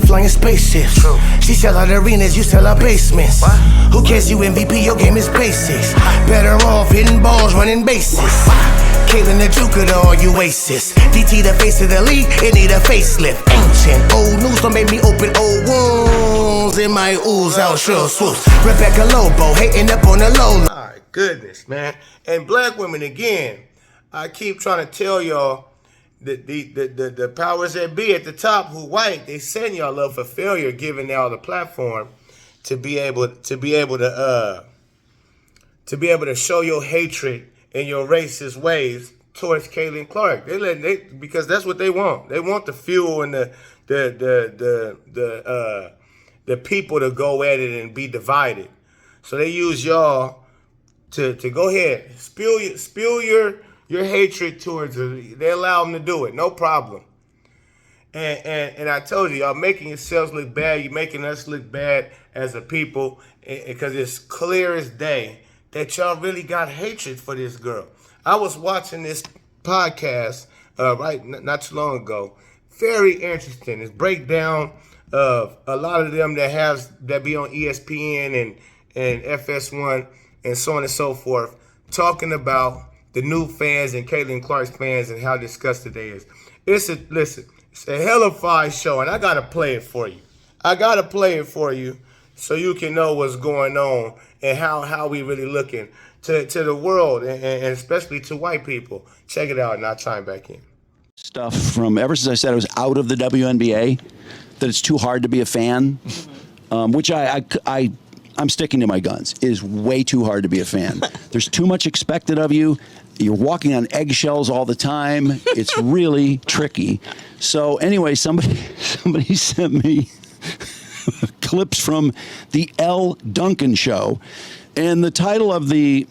she flying spaceships. True. She sell out arenas, you sell out basements. What? Who cares, you MVP, your game is basics. Better off hitting balls, running bases. Caitlin the Jupiter, all you aces. DT the face of the league, it need a facelift. Ancient old news don't make me open old wounds. In my ooze out sure swoops. Rebecca Lobo hating up on the low. My goodness, man. And black women again. I keep trying to tell y'all the powers that be at the top who white, they send y'all love for failure, giving y'all the platform to be able to show your hatred in your racist ways towards Caitlin Clark. Because that's what they want. They want the fuel and the people to go at it and be divided. So they use y'all to go ahead, spill your hatred towards her. They allow them to do it, no problem. And I told you, y'all making yourselves look bad. You're making us look bad as a people, because it's clear as day that y'all really got hatred for this girl. I was watching this podcast not too long ago. Very interesting. It's breakdown of a lot of them that be on ESPN and FS1 and so on and so forth, talking about the new fans and Caitlin Clark's fans and how disgusted they is. It's a hella fine show, and I gotta play it for you. So you can know what's going on and how we really looking to the world and especially to white people. Check it out, and I'll chime back in. Stuff from ever since I said I was out of the WNBA, that it's too hard to be a fan, which I'm sticking to my guns. It is way too hard to be a fan. There's too much expected of you. You're walking on eggshells all the time. It's really tricky. So anyway, somebody sent me clips from the Elle Duncan show. And the title of the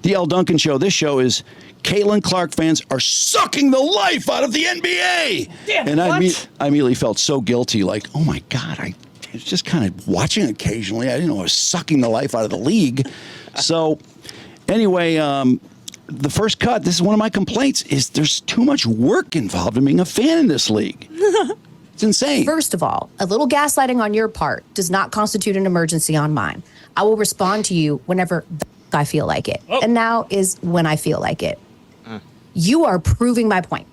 Elle Duncan show, this show is Caitlin Clark fans are sucking the life out of the NBA. Damn, and I what? immediately felt so guilty, like, oh my God, I was just kind of watching occasionally. I didn't know I was sucking the life out of the league. So anyway, the first cut, this is one of my complaints, is there's too much work involved in being a fan in this league. It's insane. First of all, a little gaslighting on your part does not constitute an emergency on mine. I will respond to you whenever I feel like it. Oh. And now is when I feel like it. You are proving my point.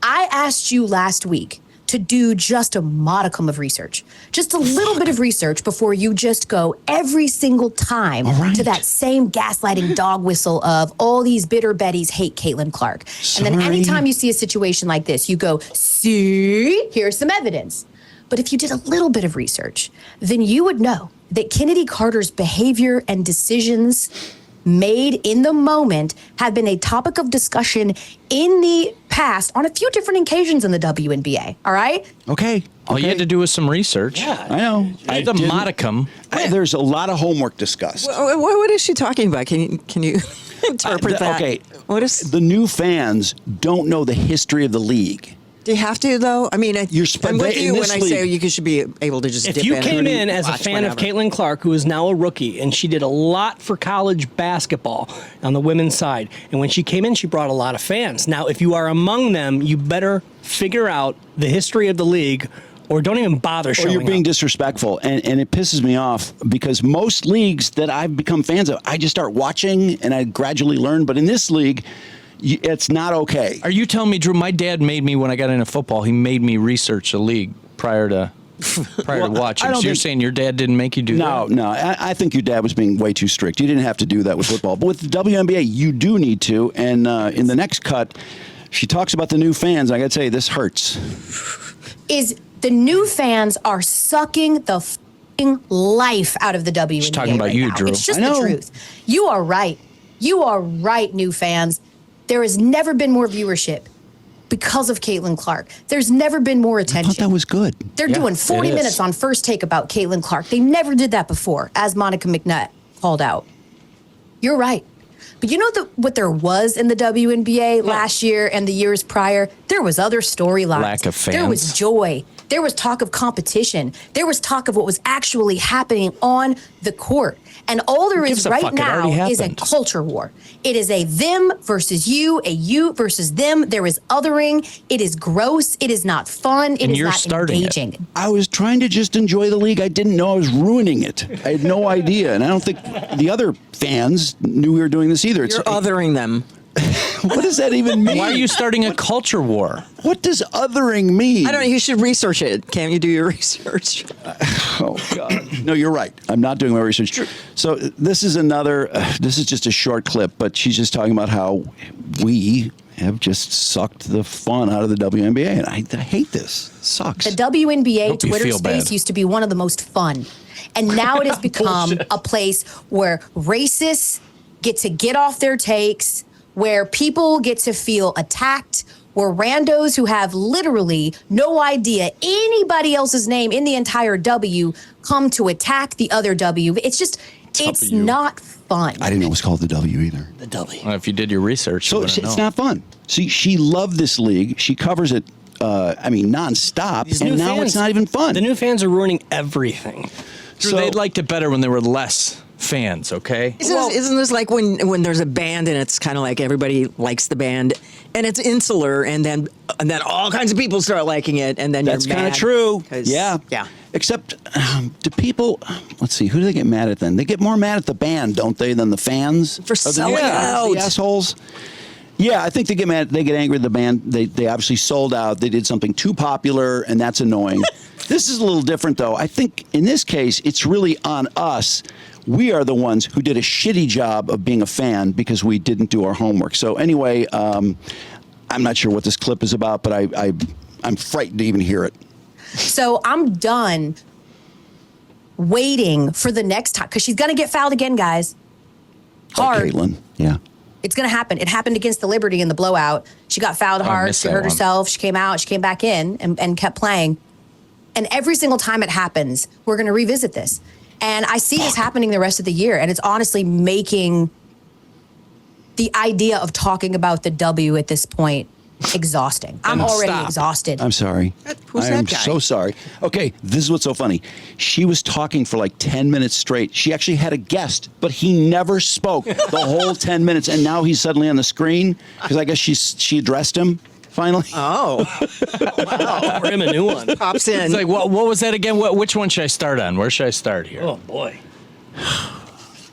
I asked you last week to do just a modicum of research, just a little bit of research before you just go every single time to that same gaslighting dog whistle of all these bitter Bettys hate Caitlin Clark. Sorry. And then anytime you see a situation like this, you go, see, here's some evidence. But if you did a little bit of research, then you would know that Kennedy Carter's behavior and decisions made in the moment have been a topic of discussion in the past on a few different occasions in the WNBA. All right? Okay. All you had to do was some research. Yeah, I know. It's a modicum. There's a lot of homework discussed. What is she talking about? Can you interpret that? Okay. What is the new fans don't know the history of the league. Do you have to, though? I mean, I'm with you when I say you should be able to just dip in. If you came in as a watch fan of whenever. Caitlin Clark, who is now a rookie, and she did a lot for college basketball on the women's side, and when she came in, she brought a lot of fans. Now, if you are among them, you better figure out the history of the league, or don't even bother showing up. Or you're being disrespectful, and it pisses me off because most leagues that I've become fans of, I just start watching and I gradually learn, but in this league, it's not okay. Are you telling me, Drew, my dad made me, when I got into football, he made me research the league prior to watching. So you're saying your dad didn't make you do that? No. I think your dad was being way too strict. You didn't have to do that with football. But with the WNBA, you do need to. And in the next cut, she talks about the new fans. I got to tell you, this hurts. Is the new fans are sucking the f***ing life out of the WNBA. She's talking about you, now. Drew. It's just the truth. You are right. You are right, new fans. There has never been more viewership because of Caitlin Clark. There's never been more attention. I thought that was good. They're doing 40 minutes on First Take about Caitlin Clark. They never did that before, as Monica McNutt called out. You're right. But you know what there was in the WNBA last year and the years prior? There was other storylines. Lack of fans. There was joy. There was talk of competition. There was talk of what was actually happening on the court. And all there is right now is a culture war. It is a them versus you, a you versus them. There is othering. It is gross. It is not fun. It is not engaging. I was trying to just enjoy the league. I didn't know I was ruining it. I had no idea. And I don't think the other fans knew we were doing this either. You're othering them. What does that even mean? Why are you starting a culture war? What does othering mean? I don't know. You should research it. Can't you do your research? Oh, God. No, you're right. I'm not doing my research. So this is this is just a short clip, but she's just talking about how we have just sucked the fun out of the WNBA. And I hate this. It sucks. The WNBA Twitter space used to be one of the most fun. And now it has become a place where racists get to get off their takes, where people get to feel attacked, where randos who have literally no idea anybody else's name in the entire W come to attack the other W. It's not fun. I didn't know it was called the W either. The W. Well, if you did your research, so it's not fun. See, she loved this league. She covers it, nonstop, and now it's not even fun. The new fans are ruining everything. Drew, they liked it better when there were less fans, okay? Isn't this like when there's a band and it's kind of like everybody likes the band and it's insular and then all kinds of people start liking it and then that's kind of true. Yeah. Except, do people? Let's see. Who do they get mad at then? They get more mad at the band, don't they, than the fans for selling out? The assholes. Yeah, I think they get mad. They get angry at the band. They obviously sold out. They did something too popular, and that's annoying. This is a little different, though. I think in this case, it's really on us. We are the ones who did a shitty job of being a fan because we didn't do our homework. So anyway, I'm not sure what this clip is about, but I'm frightened to even hear it. So I'm done waiting for the next time because she's going to get fouled again, guys. Hard. Caitlin, yeah. It's going to happen. It happened against the Liberty in the blowout. She got fouled hard. She hurt herself. She came out. She came back in and kept playing. And every single time it happens, we're going to revisit this. And I see this happening the rest of the year. And it's honestly making the idea of talking about the W at this point exhausting. I'm already exhausted. I'm sorry. Who's that guy? I'm so sorry. Okay, this is what's so funny. She was talking for like 10 minutes straight. She actually had a guest, but he never spoke the whole 10 minutes. And now he's suddenly on the screen because I guess she addressed him finally. Oh. Wow. For him, a new one. Pops in. It's like, what was that again? Which one should I start on? Where should I start here? Oh, boy.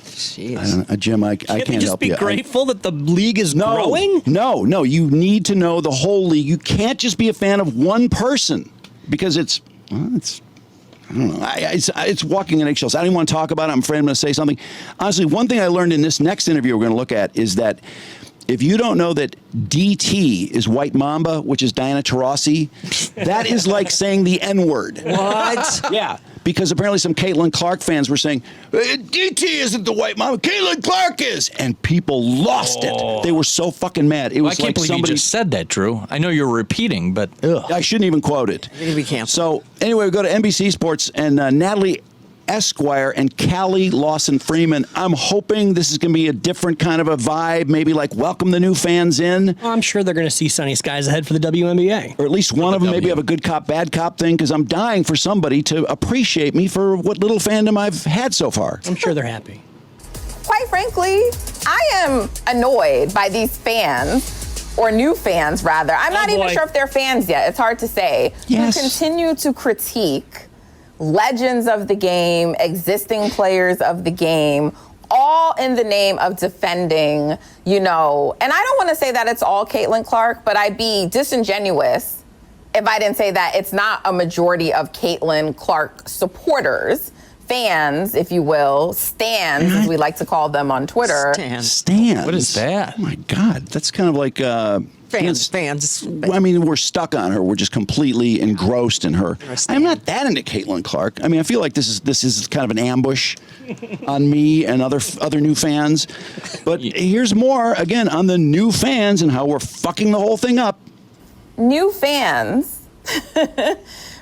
Jeez. Jim, I can't help you. Just be grateful that the league is growing? No. You need to know the whole league. You can't just be a fan of one person because it's I don't know. It's walking in eggshells. I don't even want to talk about it. I'm afraid I'm going to say something. Honestly, one thing I learned in this next interview we're going to look at is that if you don't know that DT is White Mamba, which is Diana Taurasi, that is like saying the N-word. What? Yeah, because apparently some Caitlin Clark fans were saying, DT isn't the White Mamba, Caitlin Clark is. And people lost it. They were so fucking mad. It was I can't believe you just said that, Drew. I know you're repeating, but I shouldn't even quote it. We can't. So anyway, we go to NBC Sports and Natalie Esquire and Callie Lawson-Freeman. I'm hoping this is going to be a different kind of a vibe, maybe like welcome the new fans in. Well, I'm sure they're going to see sunny skies ahead for the WNBA. Or at least one of them maybe have a good cop, bad cop thing, because I'm dying for somebody to appreciate me for what little fandom I've had so far. I'm sure they're happy. Quite frankly, I am annoyed by these fans, or new fans rather. I'm not even sure if they're fans yet. It's hard to say. Yes. Who continue to critique legends of the game, existing players of the game, all in the name of defending, and I don't want to say that it's all Caitlin Clark, but I'd be disingenuous if I didn't say that it's not a majority of Caitlin Clark supporters, fans, if you will, stans, as we like to call them on Twitter. Stans? What is that? Oh, my God. That's kind of like... Fans. I mean, we're stuck on her. We're just completely engrossed in her. I'm not that into Caitlin Clark. I mean, I feel like this is kind of an ambush on me and other new fans. But here's more, again, on the new fans and how we're fucking the whole thing up. New fans,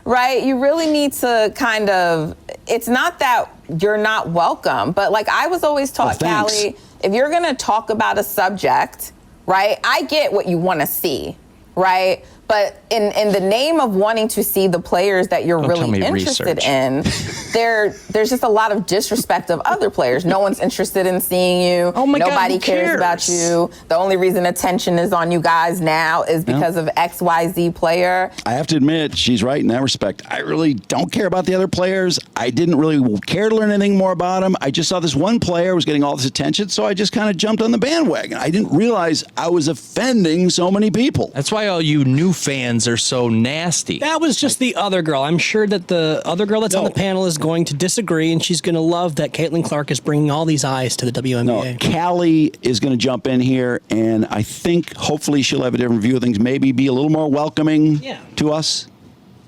right? You really need to it's not that you're not welcome, but like I was always taught, Callie, if you're going to talk about a subject, right, I get what you want to see, right? But in the name of wanting to see the players that you're really interested in, there's just a lot of disrespect of other players. No one's interested in seeing you. Oh my God, Nobody cares about you. The only reason attention is on you guys now is because of XYZ player. I have to admit, she's right in that respect. I really don't care about the other players. I didn't really care to learn anything more about them. I just saw this one player was getting all this attention, so I just kind of jumped on the bandwagon. I didn't realize I was offending so many people. That's why all you new fans are so nasty. That was just the other girl. I'm sure that the other girl that's on the panel is going to disagree, and she's going to love that Caitlin Clark is bringing all these eyes to the WNBA. No, Callie is going to jump in here, and I think hopefully she'll have a different view of things, maybe be a little more welcoming to us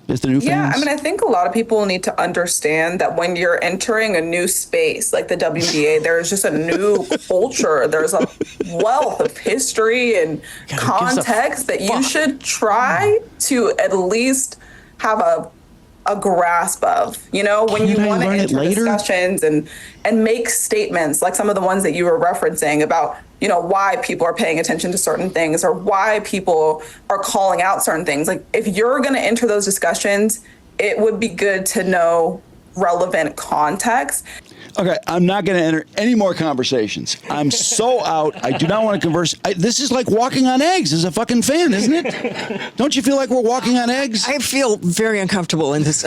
as the new fans. Yeah, I mean, I think a lot of people need to understand that when you're entering a new space like the WNBA, there's just a new culture. There's a wealth of history and context that you should try to at least have a grasp of, you know, when you want to enter discussions and make statements like some of the ones that you were referencing about, you know, why people are paying attention to certain things or why people are calling out certain things. Like, if you're going to enter those discussions, it would be good to know relevant context. Okay, I'm not going to enter any more conversations. I'm so out. I do not want to converse. This is like walking on eggs as a fucking fan, isn't it? Don't you feel like we're walking on eggs? I feel very uncomfortable in this.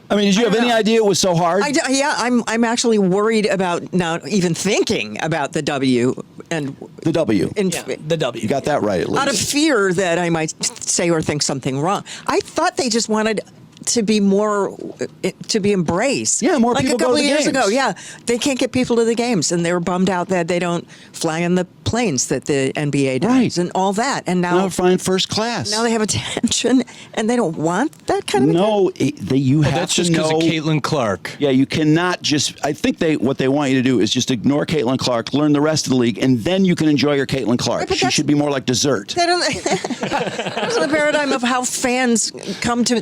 I mean, did you have any idea it was so hard? I'm actually worried about not even thinking about the W and the W. The W. You got that right, at least. Out of fear that I might say or think something wrong. I thought they just wanted to be more, to be embraced. Yeah, more like people a couple go to the of years games. ago. Yeah, they can't get people to the games, and they were bummed out that they don't fly in the planes that the NBA does, and all that. And now flying first class. Now they have attention, and they don't want that kind of. No, you have that's to just know. because of Caitlin Clark. Yeah, you cannot just. I think what they want you to do is just ignore Caitlin Clark, learn the rest of the league, and then you can enjoy your Caitlin Clark. Right, she should be more like dessert. That's the paradigm of how fans come to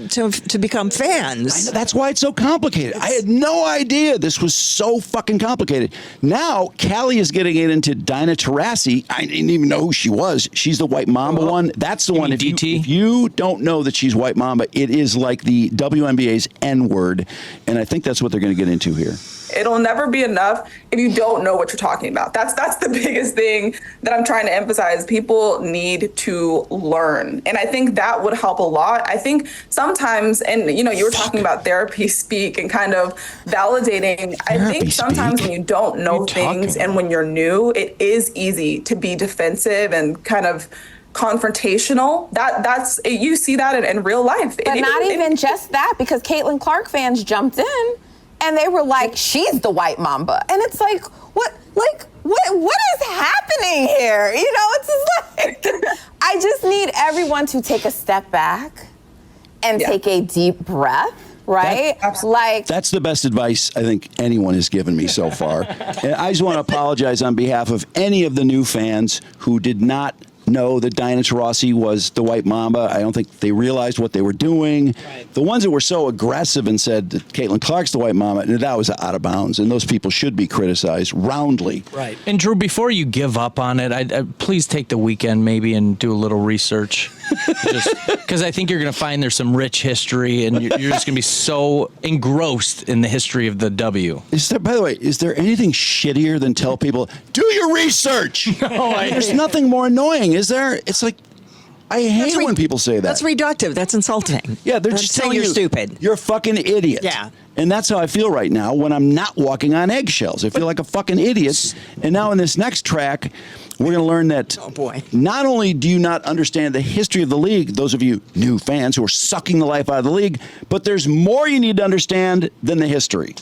become fans. I know, that's why it's so complicated. I had no idea this was so fucking complicated. Now, Callie is getting it into Dinah Taurasi. I didn't even know who she was. She's the White Mamba one. That's the one. If you don't know that she's White Mamba, it is like the WNBA's N-word. And I think that's what they're going to get into here. It'll never be enough if you don't know what you're talking about. That's the biggest thing that I'm trying to emphasize. People need to learn. And I think that would help a lot. I think sometimes, and you know, you were talking about therapy speak and kind of validating. I think sometimes when you don't know things and when you're new, it is easy to be defensive and kind of confrontational. That's you see that in real life. But not even just that, because Caitlin Clark fans jumped in and they were like, she's the White Mamba. And it's like, what is happening here? You know, it's just like, I just need everyone to take a step back and take a deep breath, right? That's the best advice I think anyone has given me so far. And I just want to apologize on behalf of any of the new fans who did not know that Dinah Taurasi was the White Mamba. I don't think they realized what they were doing. Right. The ones that were so aggressive and said that Caitlin Clark's the White Mamba, that was out of bounds, and those people should be criticized roundly. Right. And Drew, before you give up on it, I please take the weekend maybe and do a little research. Because I think you're going to find there's some rich history, and you're just going to be so engrossed in the history of the W. By the way, is there anything shittier than tell people, do your research? No, there's nothing more annoying, is there? It's like, I hate when people say that. That's reductive. That's insulting. Yeah, they're just saying telling you're stupid. You're a fucking idiot. Yeah. And that's how I feel right now when I'm not walking on eggshells. I feel like a fucking idiot. And now in this next track, we're going to learn that not only do you not understand the history of the league, those of you new fans who are sucking the life out of the league, but there's more you need to understand than the history.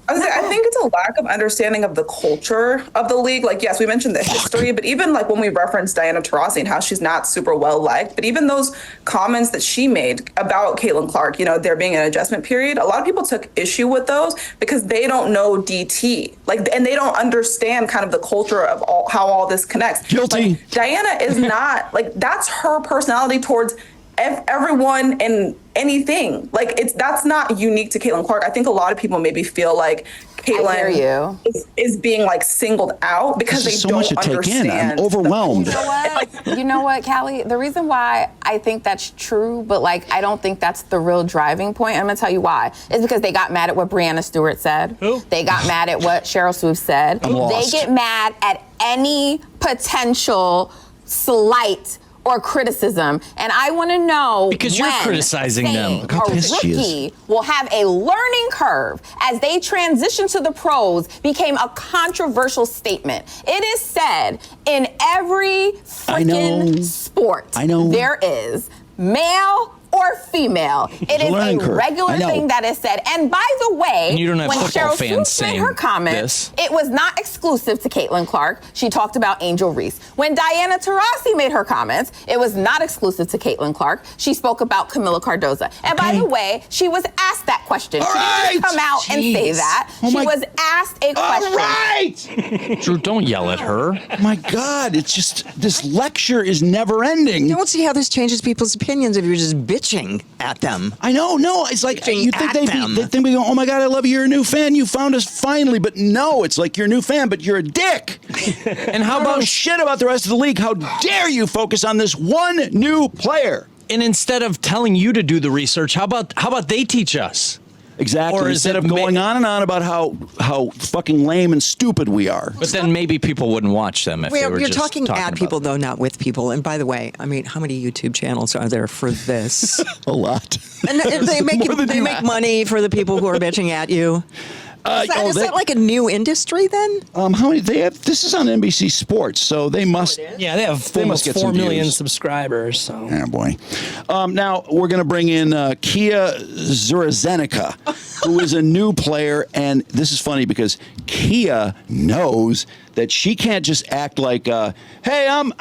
I think it's a lack of understanding of the culture of the league. Like, yes, we mentioned the history, but even like when we referenced Dinah Taurasi and how she's not super well liked, but even those comments that she made about Caitlin Clark, you know, there being an adjustment period, a lot of people took issue with those because they don't know DT, like, and they don't understand kind of the culture of how all this connects. Guilty. Like, Diana is not like, that's her personality towards everyone in anything. Like that's not unique to Caitlin Clark. I think a lot of people maybe feel like Caitlin is being like singled out because they so don't much to take in. I'm overwhelmed. You know what, Callie? The reason why I think that's true, but like I don't think that's the real driving point. I'm gonna tell you why. It's because they got mad at what Breanna Stewart said. Who? They got mad at what Cheryl Swoop said. They get mad at any potential slight or criticism, and I want to know because you're criticizing them. Look how pissed she is. Will have a learning curve as they transition to the pros became a controversial statement. It is said in every freaking sport. I know. There is male or female. It is a regular thing that is said. And by the way, and you don't have when football Cheryl fans Swoop made saying her comments, it was not exclusive to Caitlin Clark. She talked about Angel Reese. When Diana Taurasi made her comments, it was not exclusive to Caitlin Clark. She spoke about Camila Cardoza. And by the way, she was asked that question. She didn't come out and say that. She was asked a question. Drew, don't yell at her. My God, it's just, this lecture is never ending. You don't see how this changes people's opinions if you're just bitching at them. I know, no, it's like you think they think we go, oh my God, I love you, you're a new fan, you found us finally, but no, it's like you're a new fan, but you're a dick. And how about shit about the rest of the league? How dare you focus on this one new player? And instead of telling you to do the research, how about they teach us? Exactly. Or instead of going on and on about how fucking lame and stupid we are. But then maybe people wouldn't watch them if they were you're just talking at people, them. though, not with people. And by the way, I mean, how many YouTube channels are there for this? A lot. And they make money for the people who are bitching at you. Is that like a new industry then? How many they have? This is on NBC Sports, so they must. Yeah, they have almost 4 million subscribers. So. Yeah, boy. Now we're going to bring in Kia Zurazenica, who is a new player, and this is funny because Kia knows that she can't just act like, "Hey, I'm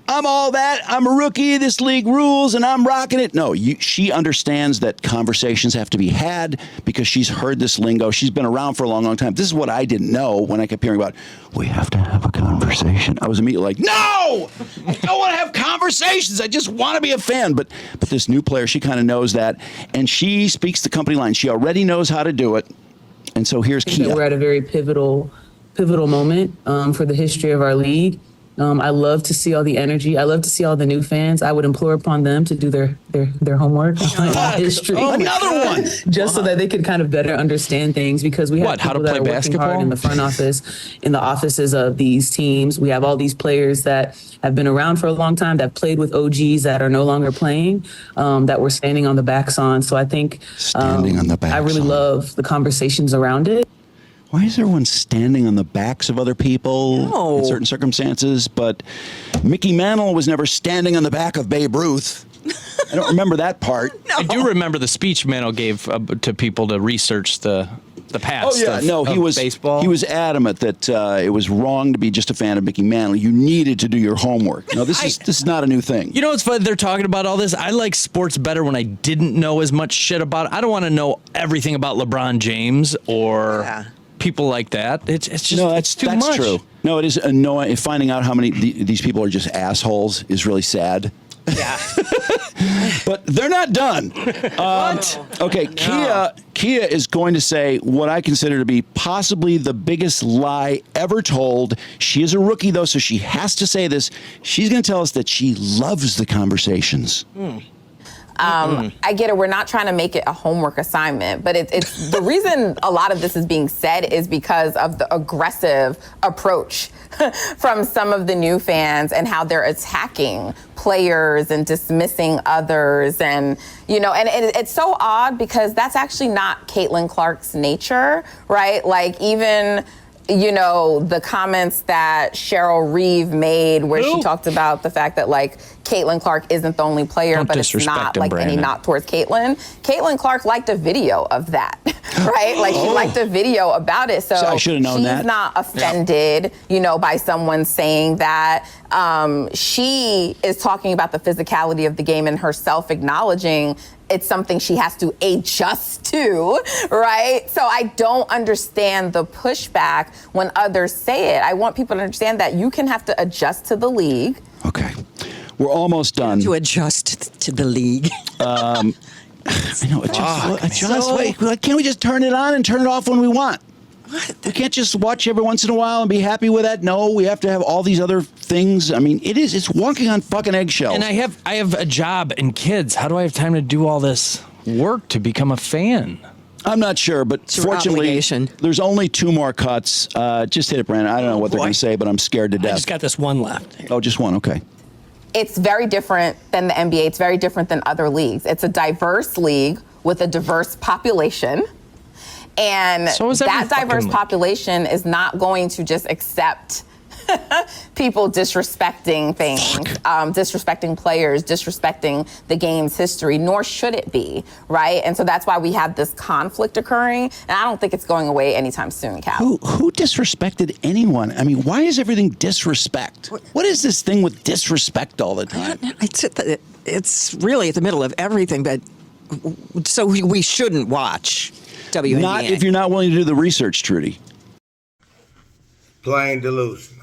all that. I'm a rookie. This league rules, and I'm rocking it." No, she understands that conversations have to be had because she's heard this lingo. She's been around for a long, long time. This is what I didn't know when I kept hearing about, we have to have a conversation. I was immediately like, no! I don't want to have conversations. I just want to be a fan. But this new player, she kind of knows that, and she speaks the company line. She already knows how to do it. And so here's Kia. We're at a very pivotal moment for the history of our league. I love to see all the energy. I love to see all the new fans. I would implore upon them to do their homework on history. Another one! Just so that they could kind of better understand things, because we have how to people that play are working hard basketball? in the front office, in the offices of these teams. We have all these players that have been around for a long time, that played with OGs that are no longer playing, that we're standing on the backs on. So I think Standing on the backs I really on. love the conversations around it. Why is everyone standing on the backs of other people in certain circumstances? But Mickey Mantle was never standing on the back of Babe Ruth. I don't remember that part. I do remember the speech Mantle gave to people to research the past. He was baseball. He was adamant that it was wrong to be just a fan of Mickey Mantle. You needed to do your homework. No, this is not a new thing. You know what's funny? They're talking about all this. I like sports better when I didn't know as much shit about it. I don't want to know everything about LeBron James or people like that. It's just it's too much. True. No, it is annoying. Finding out how many these people are just assholes is really sad. Yeah. But they're not done. What? Okay, no. Kia is going to say what I consider to be possibly the biggest lie ever told. She is a rookie, though, so she has to say this. She's going to tell us that she loves the conversations. I get it. We're not trying to make it a homework assignment, but it's the reason a lot of this is being said is because of the aggressive approach from some of the new fans and how they're attacking players and dismissing others. And, and it's so odd because that's actually not Caitlin Clark's nature, right? Like even the comments that Cheryl Reeve made where she talked about the fact that, like, Caitlin Clark isn't the only player, but it's not, like, any knock towards Caitlin. Caitlin Clark liked a video of that, right? Like, she liked a video about it. So I should have known that. She's not offended, by someone saying that. She is talking about the physicality of the game and herself acknowledging it's something she has to adjust to, right? So I don't understand the pushback when others say it. I want people to understand that you can have to adjust to the league. Okay. We're almost done. To adjust to the league. I know. Can't we just turn it on and turn it off when we want? We can't just watch every once in a while and be happy with that. No, we have to have all these other things. I mean, it's walking on fucking eggshells. And I have a job and kids. How do I have time to do all this work to become a fan? I'm not sure, but fortunately, there's only 2 more cuts. Just hit it, Brandon. I don't know what they're going to say, but I'm scared to death. I just got this one left. Oh, just one. Okay. It's very different than the NBA. It's very different than other leagues. It's a diverse league with a diverse population. And that diverse population is not going to just accept people disrespecting things, disrespecting players, disrespecting the game's history, nor should it be, right? And so that's why we have this conflict occurring, and I don't think it's going away anytime soon, Cal. Who disrespected anyone? I mean, why is everything disrespect? What is this thing with disrespect all the time? It's really at the middle of everything, but so we shouldn't watch WNBA. Not if you're not willing to do the research, Trudy. Plain delusional.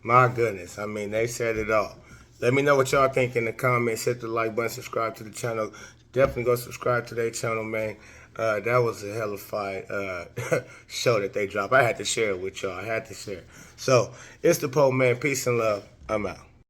My goodness. I mean, they said it all. Let me know what y'all think in the comments. Hit the like button, subscribe to the channel. Definitely go subscribe to their channel, man. That was a hell of a show that they dropped. I had to share it with y'all. I had to share it. So, it's the Pope, man. Peace and love. I'm out.